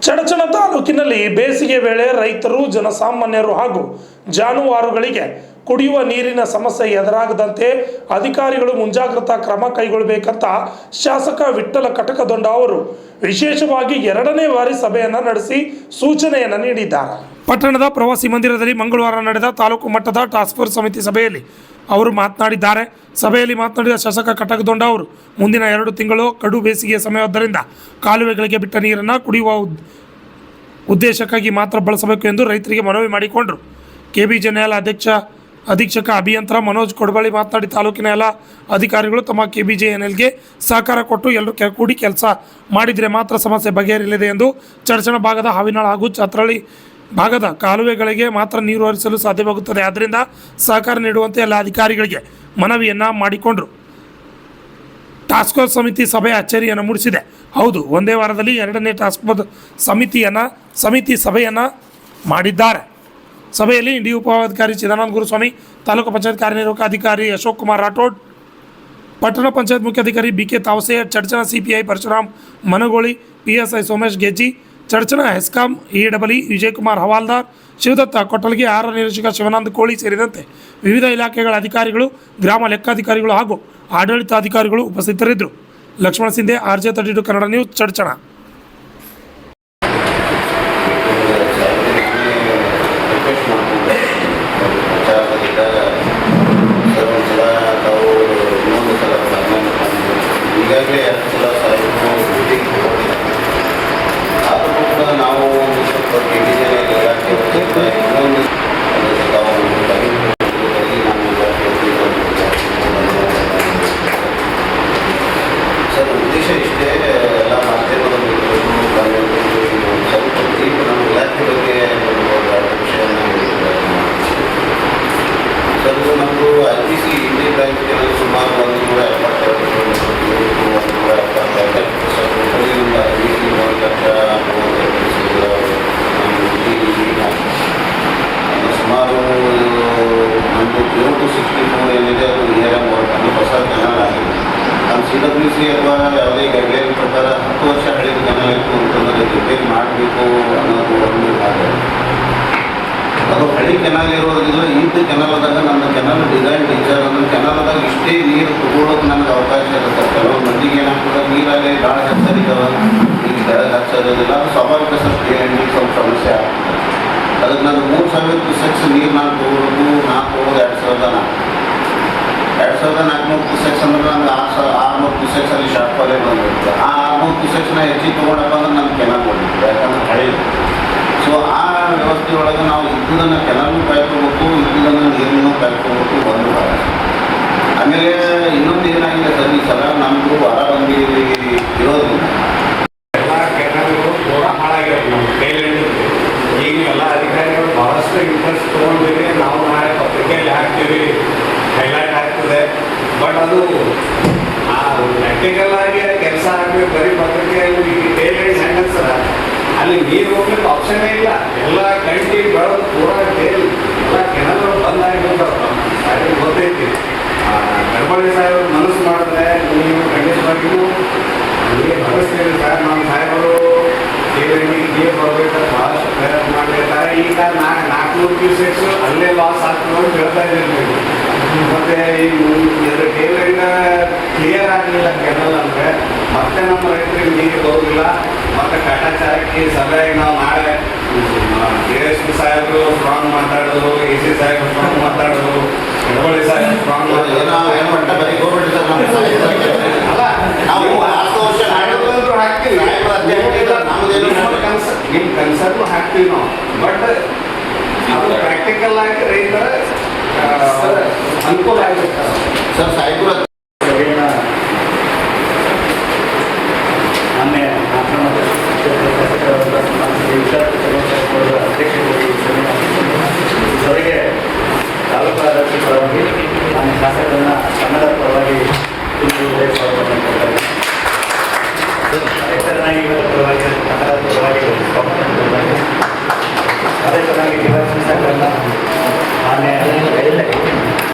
ಚಡಚಣ ತಾಲೂಕಿನಲ್ಲಿ ಬೇಸಿಗೆ ವೇಳೆ ರೈತರು, ಜನಸಾಮಾನ್ಯರು ಹಾಗೂ ಜಾನುವಾರುಗಳಿಗೆ ಕುಡಿಯುವ ನೀರಿನ ಸಮಸ್ಯೆ ಎದುರಾಗದಂತೆ ಅಧಿಕಾರಿಗಳು ಮುಂಜಾಗ್ರತಾ ಕ್ರಮ ಕೈಗೊಳ್ಳಬೇಕಂತ ಶಾಸಕ ವಿಠ್ಠಲ ಕಟಕದೊಂಡ ಅವರು ವಿಶೇಷವಾಗಿ 2ನೇ ಬಾರಿ ಸಭೆಯನ್ನು ನಡೆಸಿ ಸೂಚನೆಯನ್ನು ನೀಡಿದ್ದಾರೆ. ಪಟ್ಟಣದ ಪ್ರವಾಸಿ ಮಂದಿರದಲ್ಲಿ ಮಂಗಳವಾರ ನಡೆದ ತಾಲೂಕು ಮಟ್ಟದ ಟಾಸ್ಕ್ ಫೋರ್ಸ್ ಸಮಿತಿ ಸಭೆಯಲ್ಲಿ ಅವರು ಮಾತನಾಡಿದ್ದಾರೆ. ಸಭೆಯಲ್ಲಿ ಮಾತನಾಡಿದ ಶಾಸಕ ಕಟಕದೊಂಡ ಅವರು ಮುಂದಿನ 2 ತಿಂಗಳು ಕಡು ಬೇಸಿಗೆಯ ಸಮಯವಾದ್ದರಿಂದ ಕಾಲುವೆಗಳಿಗೆ ಬಿಟ್ಟ ನೀರನ್ನು ಕುಡಿಯುವ ಉದ್ದೇಶಕ್ಕಾಗಿ ಮಾತ್ರ ಬಳಸಬೇಕು ಎಂದು ರೈತರಿಗೆ ಮನವಿ ಮಾಡಿಕೊಂಡರು. ಕೆಬಿಜೆ ನ್ಯಾಯಾಲ ಅಧೀಕ್ಷಕ ಅಭಿಯಂತರ ಮನೋಜ್ ಕೊಡಬಳ್ಳಿ ಮಾತನಾಡಿ ತಾಲೂಕಿನ ಎಲ್ಲ ಅಧಿಕಾರಿಗಳು ತಮ್ಮ KBJNLಗೆ ಸಹಕಾರ ಕೊಟ್ಟು ಎಲ್ಲರೂ ಕೂಡಿ ಕೆಲಸ ಮಾಡಿದರೆ ಮಾತ್ರ ಸಮಸ್ಯೆ ಬಗೆಹರಿಯಲಿದೆ ಎಂದು ಚಡಚಣ ಭಾಗದ ಹಾವಿನಾಳ ಹಾಗೂ ಚಾತ್ರಳ್ಳಿ ಭಾಗದ ಕಾಲುವೆಗಳಿಗೆ ಮಾತ್ರ ನೀರು ಹರಿಸಲು ಸಾಧ್ಯವಾಗುತ್ತದೆ. ಆದ್ದರಿಂದ ಸಹಕಾರ ನೀಡುವಂತೆ ಎಲ್ಲ ಅಧಿಕಾರಿಗಳಿಗೆ ಮನವಿಯನ್ನು ಮಾಡಿಕೊಂಡರು. ಟಾಸ್ಕ್ ಫೋರ್ಸ್ ಸಮಿತಿ ಸಭೆ ಅಚ್ಚರಿಯನ್ನು ಮೂಡಿಸಿದೆ. ಹೌದು, ಒಂದೇ ವಾರದಲ್ಲಿ 2ನೇ ಟಾಸ್ಕ್ ಫೋರ್ಸ್ ಸಮಿತಿ ಸಭೆಯನ್ನು ಮಾಡಿದ್ದಾರೆ. ಸಭೆಯಲ್ಲಿ ಡಿ ಉಪಾಧಿಕಾರಿ ಚಿದಾನಂದ ಗುರುಸ್ವಾಮಿ, ತಾಲೂಕು ಪಂಚಾಯತ್ ಕಾರ್ಯನಿರ್ವಾಹಕ ಅಧಿಕಾರಿ ಅಶೋಕ್ ಕುಮಾರ್ ರಾಠೋಡ್, ಪಟ್ಟಣ ಪಂಚಾಯತ್ ಮುಖ್ಯಾಧಿಕಾರಿ BK ತಾವಸೆ, Chadchan CPI Parashuram Managoli, PSI Somesh ಗೆಜ್ಜಿ, Chadchan HESCOM EE Vijayakumar ಹವಾಲ್ದಾರ್, ಶಿವದತ್ತ ಕೊಟ್ಟಲ್ಗೆ, ಆಹಾರ ನಿರೀಕ್ಷಕ ಶಿವಾನಂದ ಕೋಳಿ ಸೇರಿದಂತೆ ವಿವಿಧ ಇಲಾಖೆಗಳ ಅಧಿಕಾರಿಗಳು, ಗ್ರಾಮ ಲೆಕ್ಕಾಧಿಕಾರಿಗಳು ಹಾಗೂ ಆಡಳಿತಾಧಿಕಾರಿಗಳು ಉಪಸ್ಥಿತರಿದ್ದರು. Lakshmana Sindhe, RJ32 Kannada news, Chadchan. ಈಗಾಗಲೇ 2 ಸಲ ಮೀಟಿಂಗ್ ಆದರೂ ಕೂಡ ನಾವು ಒಂದು ಸ್ವಲ್ಪ KBJNL ಇಲಾಖೆ ಇನ್ನೊಂದು ಸರ್ ಉದ್ದೇಶ ಇಷ್ಟೇ. ಎಲ್ಲ ಮಾಧ್ಯಮದ ಸ್ವಲ್ಪ ಈಗ ನಮ್ಮ ಇಲಾಖೆ ಬಗ್ಗೆ ವಿಷಯವನ್ನು ಸರ್, ನಮ್ಮದು IPC ಇಂಡಿಯನ್ ಬ್ಯಾಂಕಿನಲ್ಲಿ ಸುಮಾರು 172 ಸುಮಾರು ನಮ್ಮದು 0 to 64 ಏನಿದೆ ಅದು ERM ವರ್ಕ್ ಅಂದರೆ ಹೊಸ ಕೆನಾಲ್ ಆಗಿದೆ. ನಮ್ಮ CWC ಅಥವಾ ಯಾವುದೇ ಗೈಡ್ಲೈನ್ ಪ್ರಕಾರ 10 ವರ್ಷ ಹಳೆಯ ಕೆನಾಲ್ ಇತ್ತು ಅಂತಂದರೆ ರಿಪೇರ್ ಮಾಡಬೇಕು ಅನ್ನೋದು ಒಂದು ಭಾಗ. ಅದು ಹಳಿ ಕೆನಾಲ್ ಇರೋದ್ರಿಂದ ಈತ ಕೆನಾಲದಾಗ ನಮ್ಮ ಕೆನಾಲ್ ಡಿಸೈನ್ ಟೀಚರ್ ಅಂದ್ರೆ ಕೆನಾಲದಾಗ ಇಷ್ಟೇ ನೀರು ತಗೊಳ್ಳೋಕೆ ನನಗೆ ಅವಕಾಶ ಇರುತ್ತೆ. ಕೆಲವು ಮಂದಿಗೆ ಏನಾಗ್ತದೆ, ನೀರಲ್ಲಿ ಭಾಳ ಹೆಚ್ಚರಿದ್ದಾವೆ, ಈಗ ಬೆಳಗ್ಗೆ ಹಚ್ಚೋದಿಲ್ಲ, ಅದು ಸ್ವಾಭಾವಿಕ ಸ್ವಲ್ಪ ಸ್ವಲ್ಪ ಸಮಸ್ಯೆ ಆಗ್ತದೆ. ಅದಕ್ಕೆ ನಾನು 3000 ಕ್ಯೂಸೆಕ್ಸ್ ನೀರು ನಾನು ತೊಗೊಳ್ಳೋದು 2400 ಕ್ಯೂಸೆಕ್ಸ್ ಅಂದ್ರೆ ನನಗೆ 600 ಕ್ಯೂಸೆಕ್ಸಲ್ಲಿ ಶಾರ್ಟ್ ಫಾಲೇ ಬಂದಿರುತ್ತೆ. ಆ 600 ಕ್ಯೂಸೆಕ್ಸ್ನ ಹೆಚ್ಚಿಗೆ ತೊಗೊಂಡಪ್ಪ ಅಂದ್ರೆ ನನ್ನ ಕೆನಾಲ್ ಬಂದಿರುತ್ತೆ, ಯಾಕಂದ್ರೆ ಹಳೆಯದು. ಸೊ ಆ ವ್ಯವಸ್ಥೆ ಒಳಗೆ ನಾವು ಇದ್ದದನ್ನು ಕೆನಾಲ್ನೂ ಕಾಯ್ಕೋಬೇಕು, ಇದ್ದದನ್ನು ನೀರನ್ನು ಕಾಯ್ಕೋಬೇಕು, ಒಂದು ಭಾಗ. ಆಮೇಲೆ ಇನ್ನೊಂದು ಏನಾಗಿದೆ ಸರ್, ಈ ಸಲ ನಮ್ಮದು ವಾರಬಂದಿ ಇರೋದ್ರಿಂದ ಎಲ್ಲ ಕೆನಾಲ್ಗಳು ಕೂಡ ಹಾಳಾಗಿರೋದು ನಮ್ಮ ಕೈಯಲ್ಲಿ. ಈಗ ಎಲ್ಲ ಅಧಿಕಾರಿಗಳು ಭಾಳಷ್ಟು ಇಂಟ್ರೆಸ್ಟ್ ತೊಗೊಂಡಿರಿ, ನಾವು ನಾಳೆ ಪತ್ರಿಕೆಯಲ್ಲಿ ಹಾಕ್ತೀವಿ, ಹೈಲೈಟ್ ಆಗ್ತದೆ. ಬಟ್ ಅದು ಪ್ರಾಕ್ಟಿಕಲ್ ಆಗಿ ಕೆಲಸ ಆಗಲಿ ಬರೀ ಪತ್ರಿಕೆಯಲ್ಲಿ ಈಗ ಟೇಲೈನ್ಸ್ ಹೆಂಗಲ್ ಸರ ಅಲ್ಲಿ ನೀರು ಹೋಗ್ಲಿಕ್ಕೆ ಆಪ್ಷನ್ನೇ ಇಲ್ಲ. ಎಲ್ಲ ಕಂಟಿ ಬೆಳೆದು ಪೂರ ಟೇಲ್ ಎಲ್ಲ ಕೆನಾಲ್ಗಳು ಬಂದಾಗಿರ್ತಾವೆ. ಸಾಹೇಬ್ ಗೊತ್ತೈತಿ, ಗಡ್ಬಳ್ಳಿ ಸಾಹೇಬರು ಮನಸ್ಸು ಮಾಡಿದ್ರೆ ನೀವು ಖಂಡಿತವಾಗಿಯೂ ನಿಮಗೆ ಭರವಸೆ ಸರ್. ನಮ್ಮ ಸಾಹೇಬರು ನೀರು ಬರಬೇಕು ಭಾಳಷ್ಟು ಪ್ರಯತ್ನ ಮಾಡಿರ್ತಾರೆ. ಈಗ 400 ಕ್ಯೂಸೆಕ್ಸ್ ಅಲ್ಲೇ ಲಾಸ್ ಆಗ್ತದೆ ಅಂತ ಹೇಳ್ತಾ ಇದ್ದೀರಿ. ಮತ್ತು ಈಗ ಟೇಲೈನ್ ಕ್ಲಿಯರ್ ಆಗಲಿಲ್ಲ ಕೆನಲ್ ಅಂದರೆ ಮತ್ತೆ ನಮ್ಮ ರೈತರಿಗೆ ನೀರು ಬರೋದಿಲ್ಲ. ಮತ್ತು ಕಾಟಾಚಾರಕ್ಕೆ ಸಭೆಯಾಗಿ ನಾವು ನಾಳೆ DSP ಸಾಹೇಬರು ಸ್ಟ್ರಾಂಗ್ ಮಾತಾಡೋದು, AC ಸಾಹೇಬರು ಸ್ಟ್ರಾಂಗ್ ಮಾತಾಡೋದು, ಗಡ್ಬಳ್ಳಿ ಸಾಹೇಬ್ ಸ್ಟ್ರಾಂಗ್ ಮಾತಾಡೋದು. ಏನು ಮಾಡ್ತಾ ಬರೀ ಗೋರ್ಮೆಂಟ್ ಅಲ್ಲ ನಾವು